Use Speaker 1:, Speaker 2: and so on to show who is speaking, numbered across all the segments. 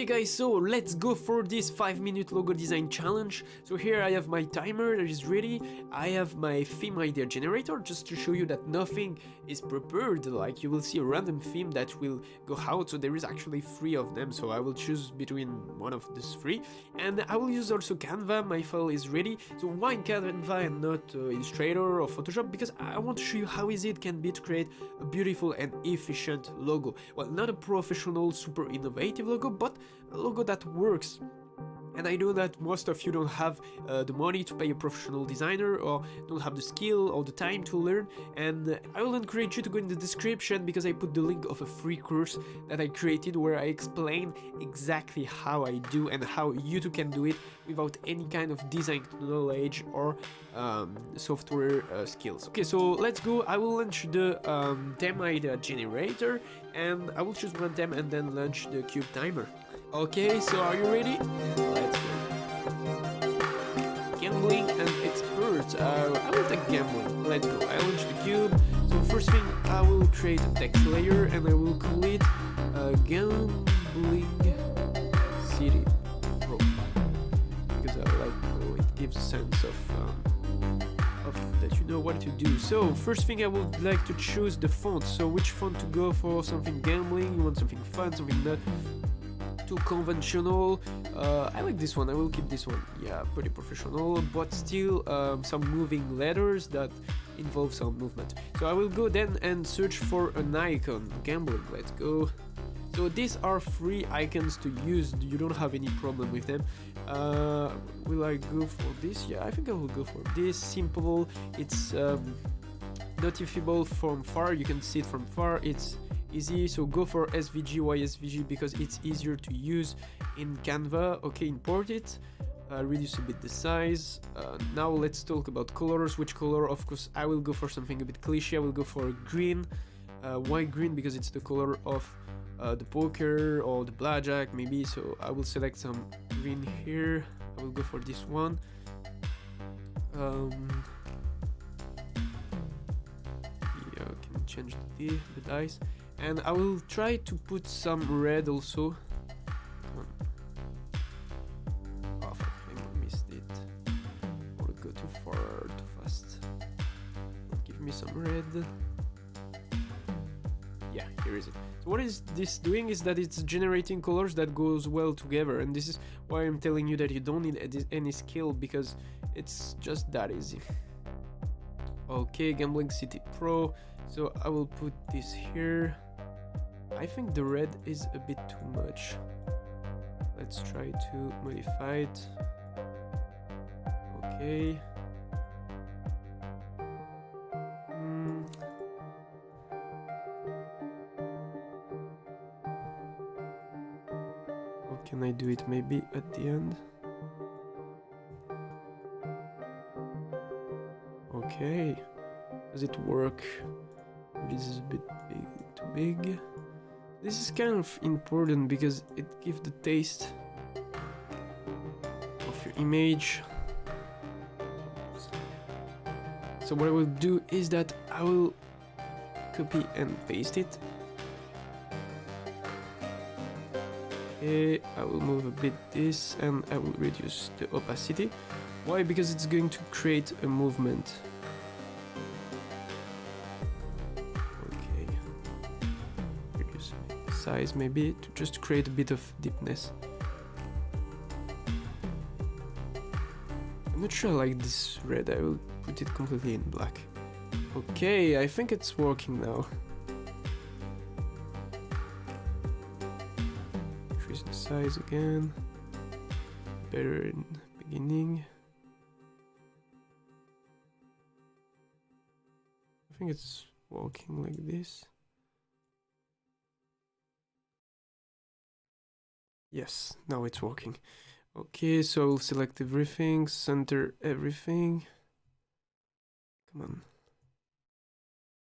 Speaker 1: Okay guys, so let's go for this 5-minute logo design challenge. So here I have my timer that is ready. I have my theme idea generator just to show you that nothing is prepared. Like you will see a random theme that will go out. So there is actually 3 of them. So I will choose between one of these 3. And I will use also Canva. My file is ready. So why Canva and not Illustrator or Photoshop? Because I want to show you how easy it can be to create a beautiful and efficient logo. Well, not a professional, super innovative logo, but a logo that works. And I know that most of you don't have the money to pay a professional designer or don't have the skill or the time to learn, and I will encourage you to go in the description because I put the link of a free course that I created where I explain exactly how I do and how you too can do it without any kind of design knowledge or software skills. Okay, so let's go. I will launch the theme idea generator and I will choose one theme and then launch the cube timer. Okay, so are you ready? Let's go. Gambling and expert. I will take gambling. Let's go. I launch the cube. So first thing, I will create a text layer and I will call it Gambling City Pro because I like it gives a sense of that you know what to do. So first thing I would like to choose the font. So which font to go for? Something gambling? You want something fun? Something not too conventional? I like this one. I will keep this one. Yeah, pretty professional, but still some moving letters that involve some movement. So I will go then and search for an icon. Gambling. Let's go. So these are free icons to use. You don't have any problem with them. Will I go for this? Yeah, I think I will go for this. Simple. It's notifiable from far. You can see it from far. It's easy, so go for SVG. Why SVG? Because it's easier to use in Canva. Okay, import it, reduce a bit the size. Now let's talk about colors. Which color? Of course I will go for something a bit cliche. I will go for green. Why green? Because it's the color of the poker or the blackjack maybe, so I will select some green here. I will go for this one. Yeah, I can change the dice. And I will try to put some red also. Come on. Oh fuck, I missed it. I will go too far, too fast. Give me some red. Yeah, here is it. So what is this doing is that it's generating colors that goes well together, and this is why I'm telling you that you don't need any skill because it's just that easy. Okay, Gambling City Pro. So I will put this here. I think the red is a bit too much. Let's try to modify it. Okay. How can I do it? Maybe at the end? Okay. Does it work? This is a bit big, too big. This is kind of important because it gives the taste of your image. So what I will do is that I will copy and paste it. Okay, I will move a bit this and I will reduce the opacity. Why? Because it's going to create a movement. Size maybe to just create a bit of deepness. I'm not sure I like this red. I will put it completely in black. Okay, I think it's working now. Increase the size again. Better in the beginning. I think it's working like this. Yes, now it's working. Okay, so I'll select everything, center everything. Come on.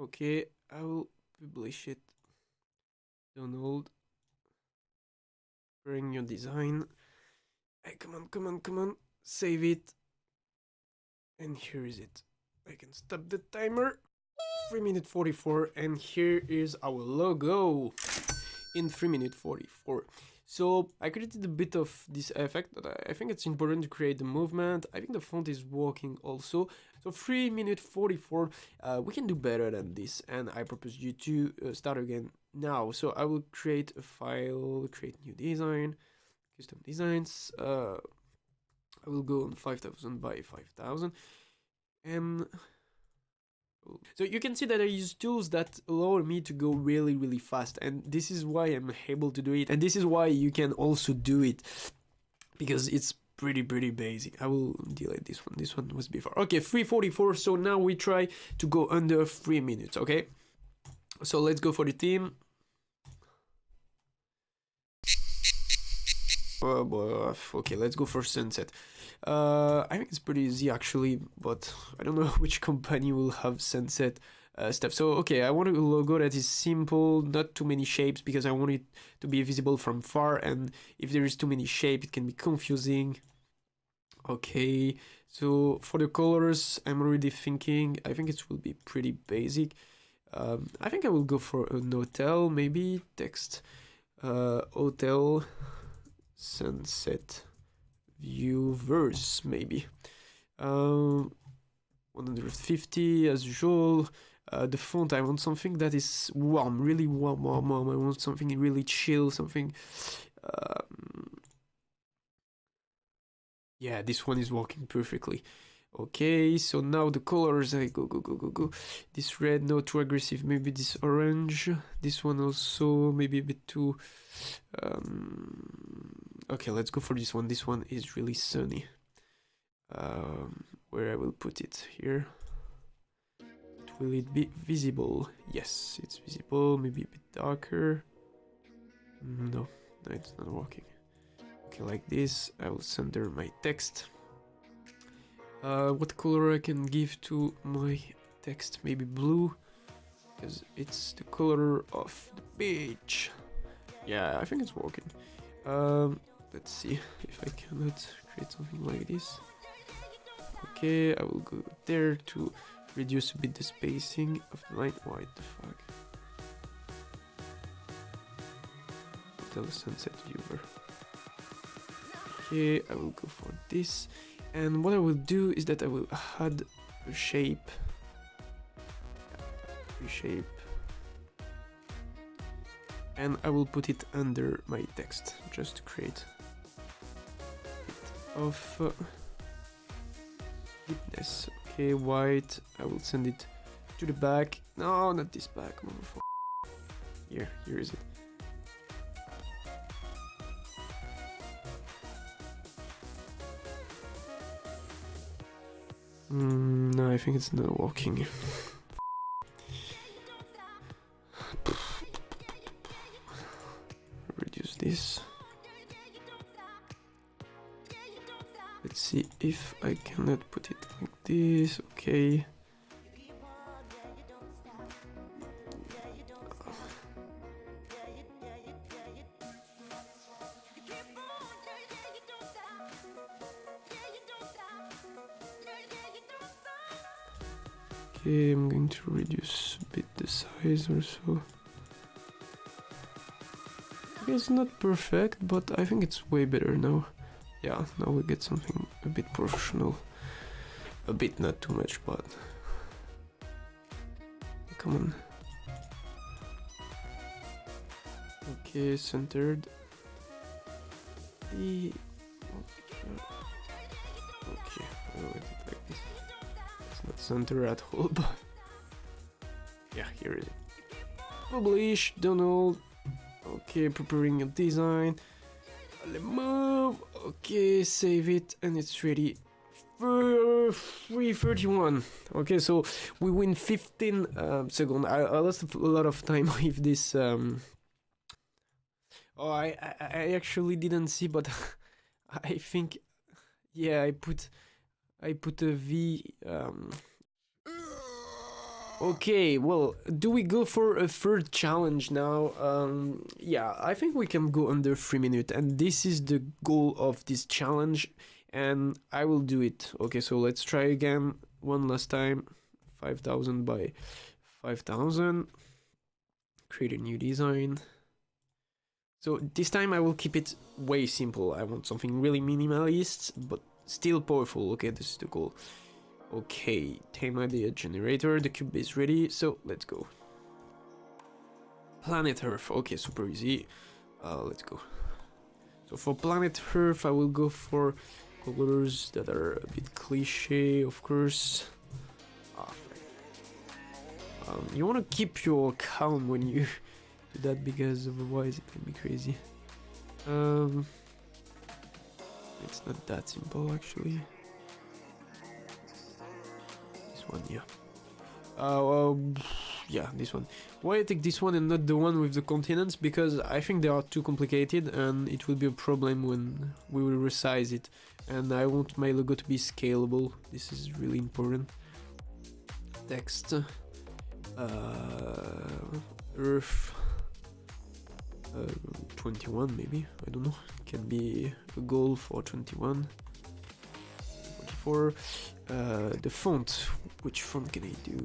Speaker 1: Okay, I will publish it. Donald. Bring your design. Hey, come on, come on, come on. Save it. And here is it. I can stop the timer. 3 minute 44, and here is our logo in 3 minute 44. So I created a bit of this effect, but I think it's important to create the movement. I think the font is working also. So 3 minute 44, we can do better than this, and I propose you to start again now. So I will create a file, create new design, custom designs. I will go on 5000 by 5000, and so you can see that I use tools that allow me to go really fast, and this is why I'm able to do it, and this is why you can also do it, because it's pretty basic. I will delete this one. This one was before. Okay, 344. So now we try to go under 3 minutes. Okay, so let's go for the theme. Okay, let's go for sunset. I think it's pretty easy actually, but I don't know which company will have sunset stuff. So okay, I want a logo that is simple, not too many shapes, because I want it to be visible from far, and if there is too many shapes it can be confusing. Okay, so for the colors I'm already thinking, I think it will be pretty basic. I think I will go for an hotel, maybe text hotel sunset viewers, maybe 150 as usual. The font, I want something that is warm, really warm. I want something really chill, something yeah, this one is working perfectly. Okay, so now the colors, I go. This red, not too aggressive, maybe this orange. This one also, maybe a bit too okay, let's go for this one. This one is really sunny. Where I will put it here. Will it be visible? Yes, it's visible. Maybe a bit darker. No, it's not working. Okay, like this. I will center my text. What color I can give to my text? Maybe blue, because it's the color of the page. Yeah, I think it's working. Let's see if I cannot create something like this. Okay, I will go there to reduce a bit the spacing of the line. What the fuck? Hotel sunset viewer. Okay, I will go for this. And what I will do is that I will add a shape. Reshape. And I will put it under my text, just to create a bit of deepness. Okay, white. I will send it to the back. No, not this back, motherfucker. Here is it. No, I think it's not working. Reduce this. Let's see if I cannot put it like this. Okay. Okay, I'm going to reduce a bit the size or so. It's not perfect, but I think it's way better now. Yeah, now we get something a bit professional. A bit, not too much, but... Come on. Okay, centered. Okay, I'll let it like this. It's not centered at all, but... Yeah, here it is. Publish, Donald. Okay, preparing a design. Let move. Okay, save it, and it's ready. 3:31. Okay, so we win 15 seconds. I lost a lot of time with this. Oh, I actually didn't see, but I think, yeah, I put a V. Okay, well, do we go for a third challenge now? Yeah, I think we can go under 3 minutes, and this is the goal of this challenge, and I will do it. Okay, so let's try again one last time. 5000 by 5,000. Create a new design. So this time I will keep it way simple. I want something really minimalist, but still powerful. Okay, this is the goal. Okay, time idea generator. The cube is ready, so let's go. Planet Earth. Okay, super easy. Let's go. So for Planet Earth, I will go for colors that are a bit cliche, of course. You want to keep your calm when you do that, because otherwise it can be crazy. It's not that simple actually. This one, yeah. Yeah, this one. Why I take this one and not the one with the continents? Because I think they are too complicated and it will be a problem when we will resize it. And I want my logo to be scalable. This is really important. Text. Earth. 21 maybe, I don't know. It can be a goal for 21. 44. The font. Which font can I do?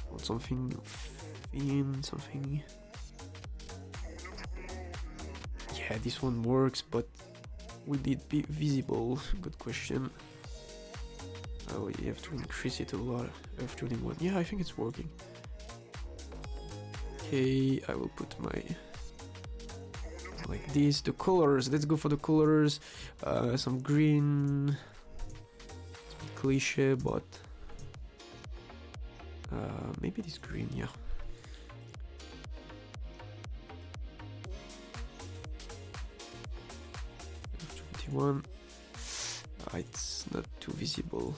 Speaker 1: Want something thin, something. Yeah, this one works, but will it be visible? Good question. Oh, you have to increase it a lot. F21. Yeah, I think it's working. Okay, I will put my like this. The colors. Let's go for the colors. Some green. Some cliche, but maybe this green. Yeah. F21. It's not too visible.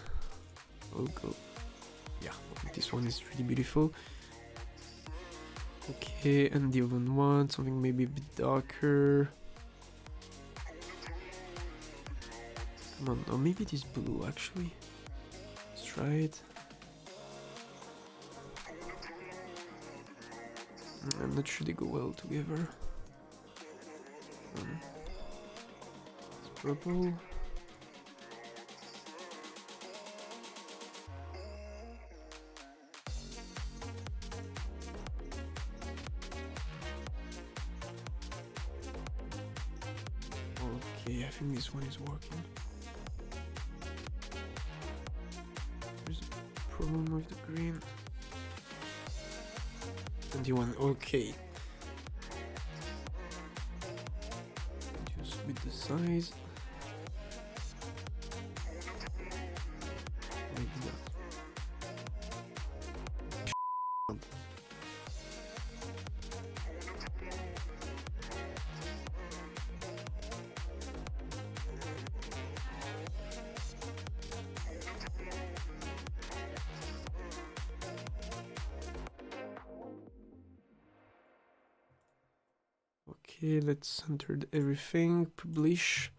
Speaker 1: I'll go. Yeah, this one is really beautiful. Okay, and the other one, something maybe a bit darker. Come on, or maybe this blue actually. Let's try it. I'm not sure they go well together. It's purple. Okay, I think this one is working. There's a problem with the green. 21, okay. Just with the size. Like that. Okay, let's center everything. Publish.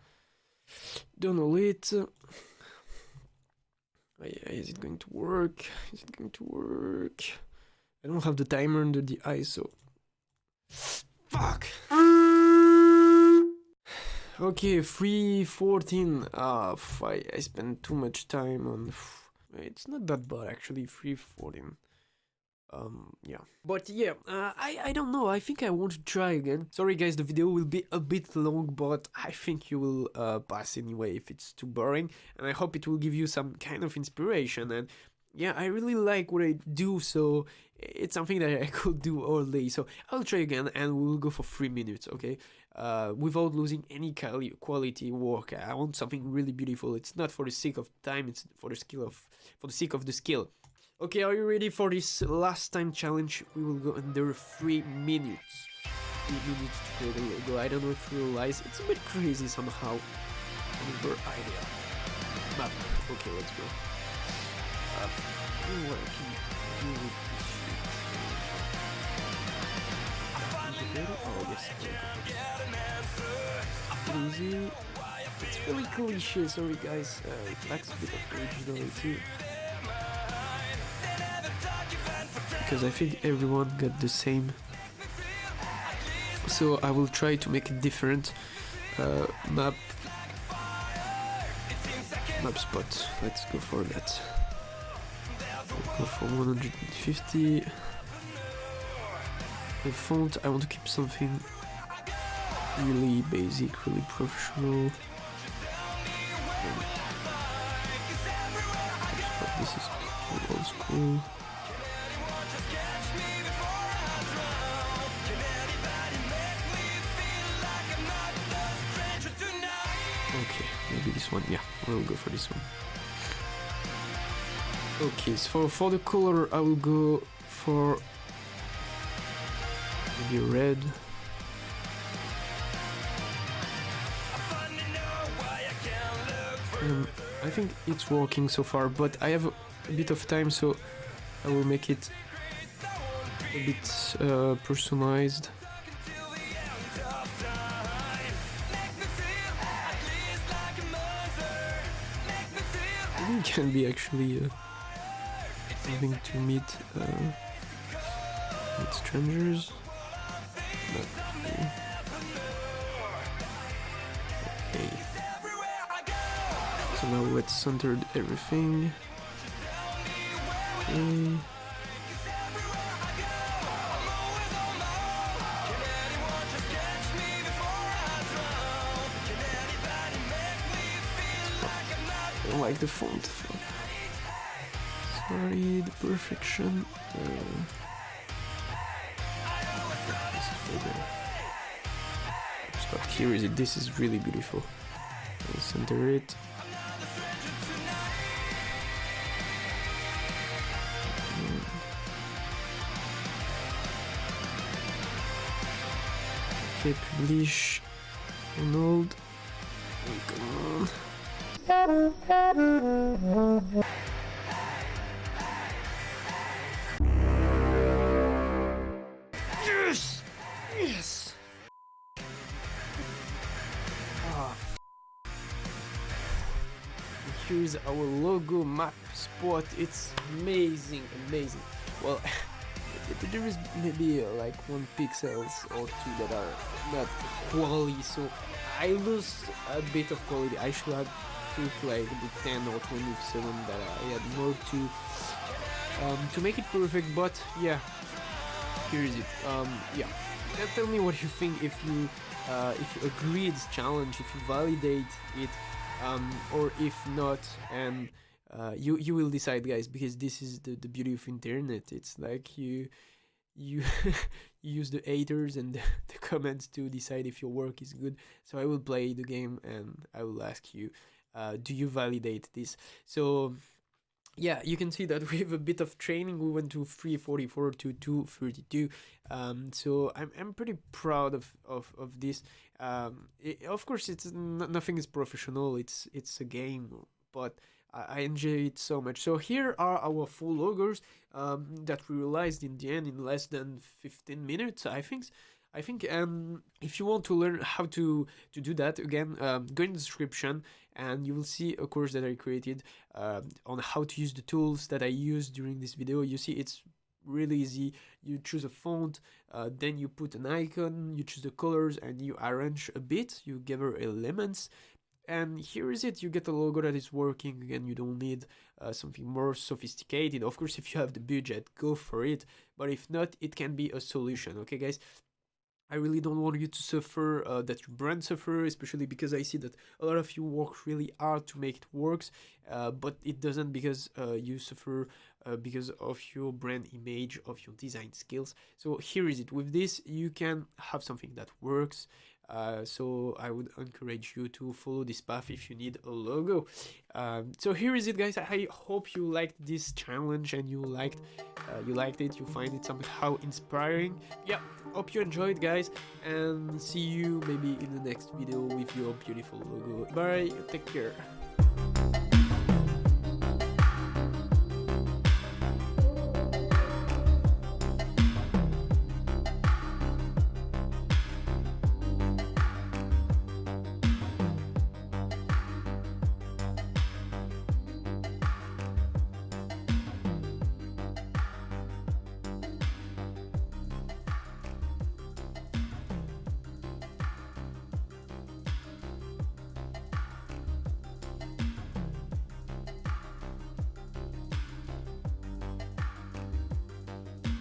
Speaker 1: Download it. Is it going to work? Is it going to work? I don't have the timer under the ISO. Fuck! Okay, 3:14. I spent too much time on. It's not that bad actually. 3:14. Yeah, but yeah, I don't know. I think I want to try again. Sorry guys, the video will be a bit long, but I think you will pass anyway if it's too boring, and I hope it will give you some kind of inspiration. And yeah, I really like what I do, so it's something that I could do all day. So I'll try again, and we will go for 3 minutes, okay? Without losing any quality work. I want something really beautiful. It's not for the sake of time, it's for the sake of the skill. Okay, are you ready for this last time challenge? We will go under 3 minutes. 3 minutes to create a logo. I don't know if you realize, it's a bit crazy somehow. Another idea. Map. Okay, let's go. What I can do with this shit. Oh, yes. Easy. It's really cliche, sorry guys. It lacks a bit of originality. Because I think everyone got the same. So I will try to make it different. Map spot. Let's go for that. go for 150. The font, I want to keep something really basic, really professional. This is too old school. Okay, maybe this one. Yeah, we'll go for this one. Okay, so for the color, I will go for maybe red. I think it's working so far, but I have a bit of time, so I will make it a bit personalized. It can be actually something to meet strangers. Okay. So now let's center everything. Okay. I don't like the font. Sorry, the perfection. But here is it. This is really beautiful. I'll center it. Okay, publish. Download. Come on. Yes! Yes! Here's our logo map spot. It's amazing, amazing. Well, there is maybe like 1 pixels or 2 that are not quality, so I lose a bit of quality. I should have took like the 10 or 27 that I had more to make it perfect. But yeah, here is it. Yeah, tell me what you think, if you agree this challenge, if you validate it, or if not, and you will decide, guys, because this is the beauty of internet. It's like you you use the haters and the comments to decide if your work is good. So I will play the game and I will ask you, do you validate this? So yeah, you can see that we have a bit of training. We went to 344 to 232. So I'm pretty proud of this. Of course, it's nothing is professional. It's a game, but I enjoy it so much. So here are our full logos that we realized in the end in less than 15 minutes, I think. If you want to learn how to do that, again, go in the description and you will see a course that I created on how to use the tools that I used during this video. You see, it's really easy. You choose a font, then you put an icon, you choose the colors, and you arrange a bit. You gather elements, and here is it. You get a logo that is working. Again, you don't need something more sophisticated. Of course, if you have the budget, go for it, but if not, it can be a solution. Okay, guys, I really don't want you to suffer, that your brand suffer, especially because I see that a lot of you work really hard to make it works, but it doesn't, because you suffer because of your brand image, of your design skills. So here is it. With this, you can have something that works. So I would encourage you to follow this path if you need a logo. So here is it, guys. I hope you liked this challenge and you liked it, you find it somehow inspiring. Yeah, hope you enjoyed, guys, and see you maybe in the next video with your beautiful logo. Bye, take care.